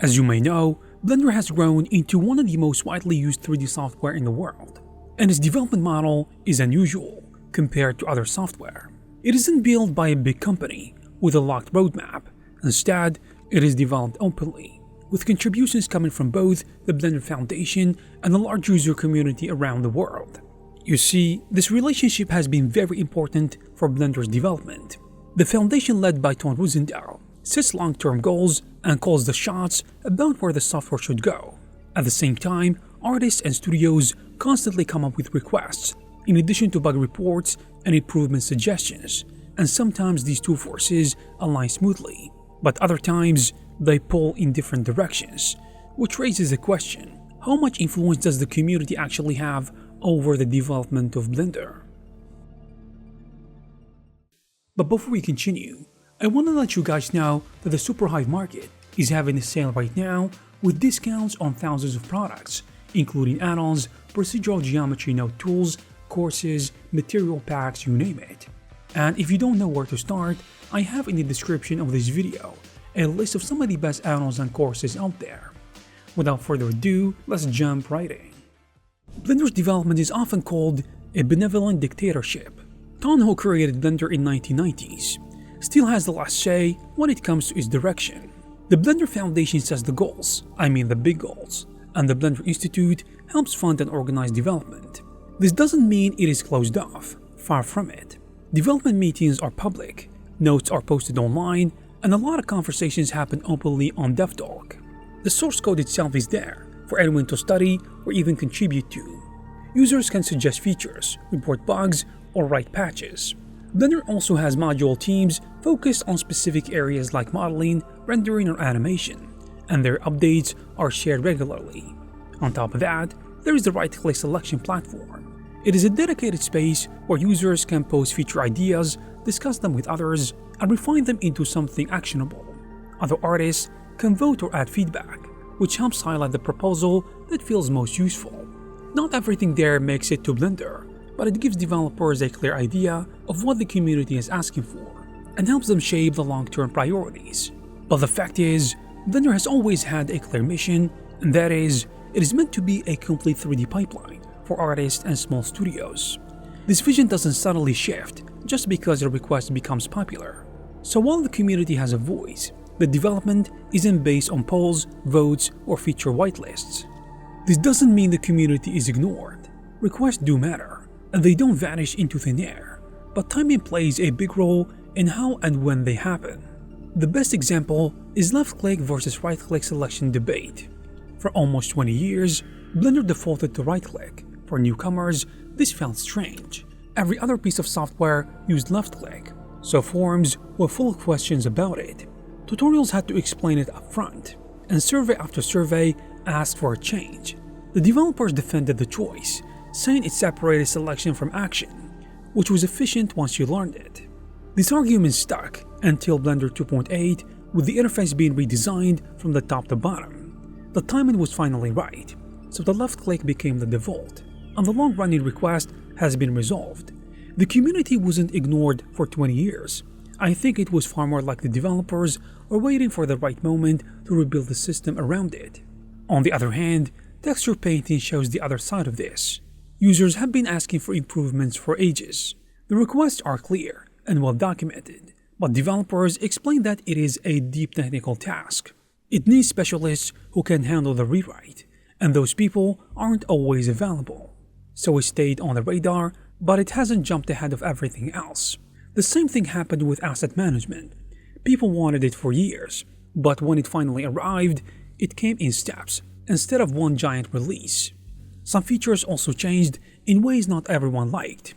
As you may know, Blender has grown into one of the most widely used 3D software in the world, and its development model is unusual compared to other software. It isn't built by a big company with a locked roadmap. Instead, it is developed openly, with contributions coming from both the Blender Foundation and the large user community around the world. You see, this relationship has been very important for Blender's development. The foundation, led by Toanimate, sets long-term goals and calls the shots about where the software should go. At the same time, artists and studios constantly come up with requests, in addition to bug reports and improvement suggestions, and sometimes these two forces align smoothly, but other times they pull in different directions, which raises the question, how much influence does the community actually have over the development of Blender? But before we continue, I want to let you guys know that the Superhive Market is having a sale right now with discounts on thousands of products, including add-ons, procedural geometry node tools, courses, material packs, you name it. And if you don't know where to start, I have in the description of this video a list of some of the best add-ons and courses out there. Without further ado, let's jump right in. Blender's development is often called a benevolent dictatorship. Ton, who created Blender in 1990s, still has the last say when it comes to its direction. The Blender Foundation sets the goals, the big goals, and the Blender Institute helps fund and organize development. This doesn't mean it is closed off, far from it. Development meetings are public, notes are posted online, and a lot of conversations happen openly on DevTalk. The source code itself is there for anyone to study or even contribute to. Users can suggest features, report bugs, or write patches. Blender also has module teams focused on specific areas like modeling, rendering, or animation, and their updates are shared regularly. On top of that, there is the right-click selection platform. It is a dedicated space where users can post feature ideas, discuss them with others, and refine them into something actionable. Other artists can vote or add feedback, which helps highlight the proposal that feels most useful. Not everything there makes it to Blender, but it gives developers a clear idea of what the community is asking for, and helps them shape the long-term priorities. But the fact is, Blender has always had a clear mission, and that is, it is meant to be a complete 3D pipeline for artists and small studios. This vision doesn't suddenly shift just because a request becomes popular. So while the community has a voice, the development isn't based on polls, votes, or feature whitelists. This doesn't mean the community is ignored. Requests do matter, and they don't vanish into thin air, but timing plays a big role in how and when they happen. The best example is left-click versus right-click selection debate. For almost 20 years, Blender defaulted to right-click. For newcomers, this felt strange. Every other piece of software used left-click, so forums were full of questions about it. Tutorials had to explain it up front, and survey after survey asked for a change. The developers defended the choice, saying it separated selection from action, which was efficient once you learned it. This argument stuck until Blender 2.8, with the interface being redesigned from the top to bottom. The timing was finally right, so the left-click became the default, and the long-running request has been resolved. The community wasn't ignored for 20 years. I think it was far more like the developers were waiting for the right moment to rebuild the system around it. On the other hand, texture painting shows the other side of this. Users have been asking for improvements for ages. The requests are clear and well documented, but developers explain that it is a deep technical task. It needs specialists who can handle the rewrite, and those people aren't always available. So it stayed on the radar, but it hasn't jumped ahead of everything else. The same thing happened with asset management. People wanted it for years, but when it finally arrived, it came in steps instead of one giant release. Some features also changed in ways not everyone liked.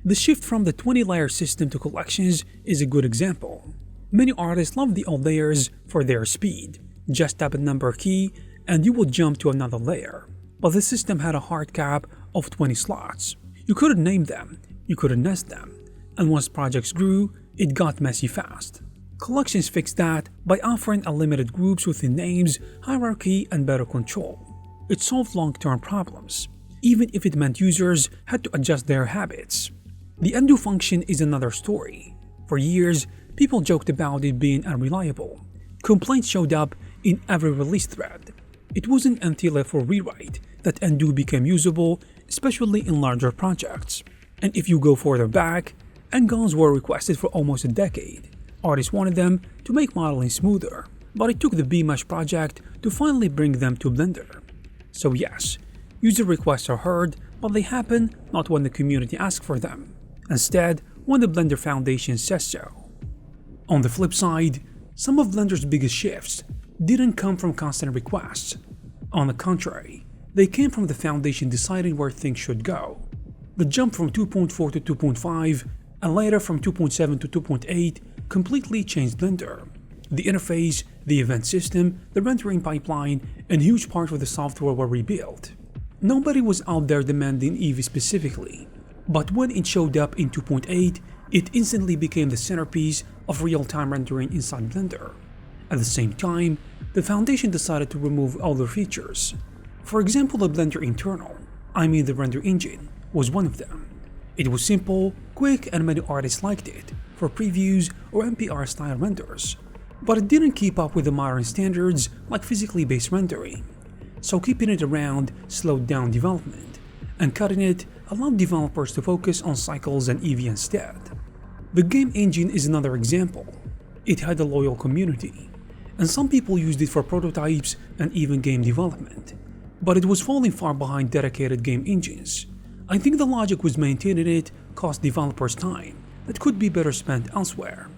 The shift from the 20-layer system to collections is a good example. Many artists love the old layers for their speed. Just tap a number key and you will jump to another layer. But the system had a hard cap of 20 slots. You couldn't name them, you couldn't nest them, and once projects grew, it got messy fast. Collections fixed that by offering unlimited groups within names, hierarchy, and better control. It solved long-term problems, even if it meant users had to adjust their habits. The undo function is another story. For years, people joked about it being unreliable. Complaints showed up in every release thread. It wasn't until a full rewrite that undo became usable, especially in larger projects. And if you go further back, ADDONS were requested for almost a decade. Artists wanted them to make modeling smoother, but it took the BMesh project to finally bring them to Blender. So yes, user requests are heard, but they happen not when the community asks for them. Instead, when the Blender Foundation says so. On the flip side, some of Blender's biggest shifts didn't come from constant requests. On the contrary, they came from the Foundation deciding where things should go. The jump from 2.4 to 2.5 and later from 2.7 to 2.8 completely changed Blender. The interface, the event system, the rendering pipeline, and huge parts of the software were rebuilt. Nobody was out there demanding Eevee specifically, but when it showed up in 2.8, it instantly became the centerpiece of real-time rendering inside Blender. At the same time, the Foundation decided to remove older features. For example, the Blender internal, the render engine, was one of them. It was simple, quick, and many artists liked it for previews or MPR-style renders. But it didn't keep up with the modern standards like physically based rendering. So keeping it around slowed down development, and cutting it allowed developers to focus on cycles and Eevee instead. The game engine is another example. It had a loyal community, and some people used it for prototypes and even game development. But it was falling far behind dedicated game engines. I think the logic was maintaining it cost developers time that could be better spent elsewhere,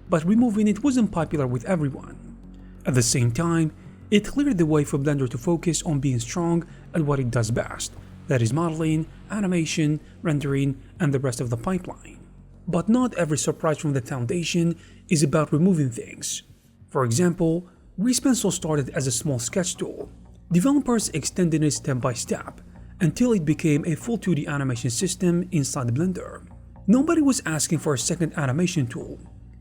but removing it wasn't popular with everyone. At the same time, it cleared the way for Blender to focus on being strong at what it does best, that is modeling, animation, rendering, and the rest of the pipeline. But not every surprise from the Foundation is about removing things. For example, Grease Pencil started as a small sketch tool. Developers extended it step by step until it became a full 2D animation system inside Blender. Nobody was asking for a second animation tool,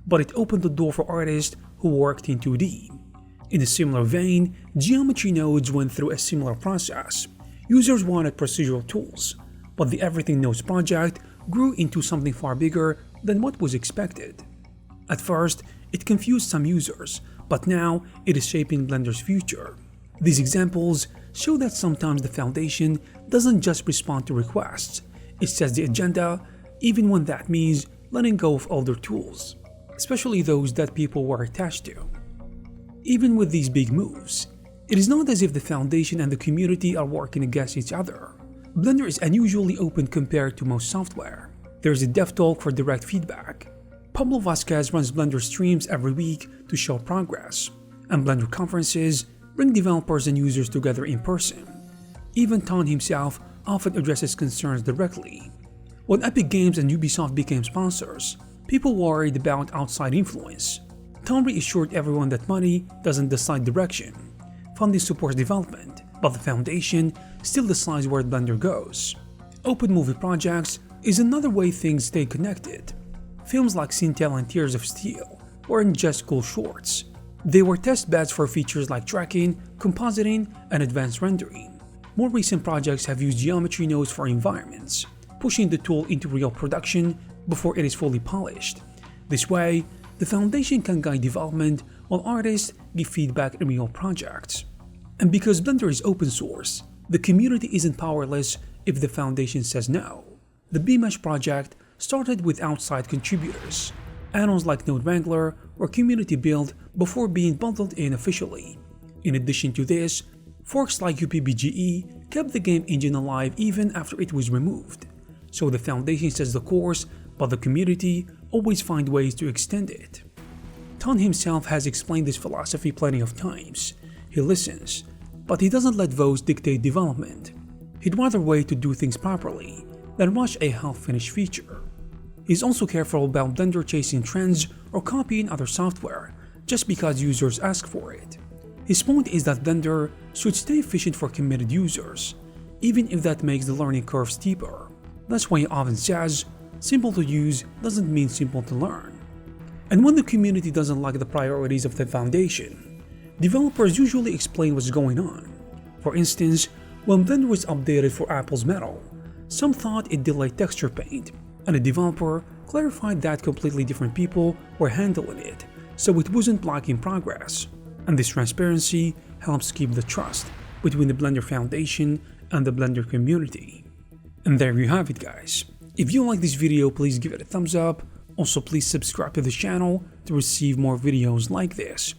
but it opened the door for artists who worked in 2D. In a similar vein, geometry nodes went through a similar process. Users wanted procedural tools, but the Everything Nodes project grew into something far bigger than what was expected. At first, it confused some users, but now it is shaping Blender's future. These examples show that sometimes the Foundation doesn't just respond to requests, it sets the agenda, even when that means letting go of older tools, especially those that people were attached to. Even with these big moves, it is not as if the Foundation and the community are working against each other. Blender is unusually open compared to most software. There is a dev talk for direct feedback. Pablo Vasquez runs Blender streams every week to show progress, and Blender conferences bring developers and users together in person. Even Ton himself often addresses concerns directly. When Epic Games and Ubisoft became sponsors, people worried about outside influence. Ton reassured everyone that money doesn't decide direction. Funding supports development, but the Foundation still decides where Blender goes. Open movie projects is another way things stay connected. Films like Sintel and Tears of Steel weren't just cool shorts. They were test beds for features like tracking, compositing, and advanced rendering. More recent projects have used geometry nodes for environments, pushing the tool into real production before it is fully polished. This way, the Foundation can guide development while artists give feedback in real projects. And because Blender is open source, the community isn't powerless if the Foundation says no. The BMesh project started with outside contributors. Add-ons like Node Wrangler were community built before being bundled in officially. In addition to this, forks like UPBGE kept the game engine alive even after it was removed. So the Foundation sets the course, but the community always find ways to extend it. Ton himself has explained this philosophy plenty of times. He listens, but he doesn't let votes dictate development. He'd rather wait to do things properly than rush a half-finished feature. He's also careful about Blender chasing trends or copying other software just because users ask for it. His point is that Blender should stay efficient for committed users, even if that makes the learning curve steeper. That's why he often says, simple to use doesn't mean simple to learn. And when the community doesn't like the priorities of the Foundation, developers usually explain what's going on. For instance, when Blender was updated for Apple's Metal, some thought it delayed texture paint, and a developer clarified that completely different people were handling it, so it wasn't blocking progress. and this transparency helps keep the trust between the Blender Foundation and the Blender community. And there you have it, guys. If you like this video, please give it a thumbs up. Also, please subscribe to the channel to receive more videos like this.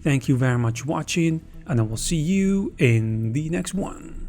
Thank you very much for watching, and I will see you in the next one.